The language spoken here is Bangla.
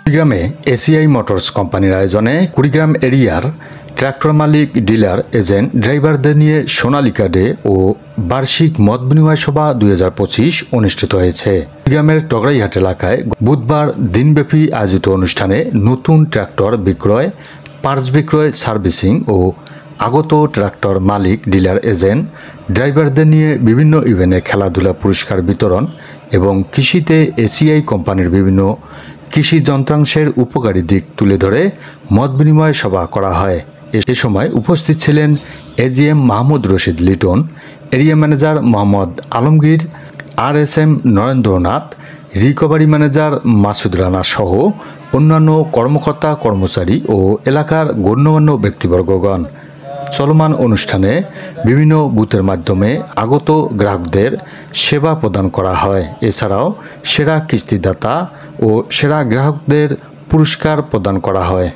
কুড়িগ্রামে এসিআই মোটরস কোম্পানির আয়োজনে কুড়িগ্রাম এরিয়ার ট্রাক্টর মালিক, ডিলার, এজেন্ট, ড্রাইভারদের নিয়ে সোনালিকা ডে ও বার্ষিক মত বিনিময় সভা 2025 অনুষ্ঠিত হয়েছে। কুড়িগ্রামের টগরাইহাট এলাকায় বুধবার দিনব্যাপী আয়োজিত অনুষ্ঠানে নতুন ট্রাক্টর বিক্রয়, পার্টস বিক্রয়, সার্ভিসিং ও আগত ট্রাক্টর মালিক, ডিলার, এজেন্ট, ড্রাইভারদের নিয়ে বিভিন্ন ইভেন্টে খেলাধুলা, পুরস্কার বিতরণ এবং কৃষিতে এসিআই কোম্পানির বিভিন্ন কৃষি যন্ত্রাংশের উপকারী দিক তুলে ধরে মত বিনিময় সভা করা হয়। এ সময় উপস্থিত ছিলেন AGM Mahmud Rashid Liton, area manager Mohammad Alamgir, RSM Narendranath, recovery manager Masud Rana সহ অন্যান্য কর্মকর্তা, কর্মচারী ও এলাকার গণ্যমান্য ব্যক্তিবর্গগণ। চলমান অনুষ্ঠানে বিভিন্ন বুথের মাধ্যমে আগত গ্রাহকদের সেবা প্রদান করা হয়। এছাড়াও সেরা কিস্তিদাতা ও সেরা গ্রাহকদের পুরস্কার প্রদান করা হয়।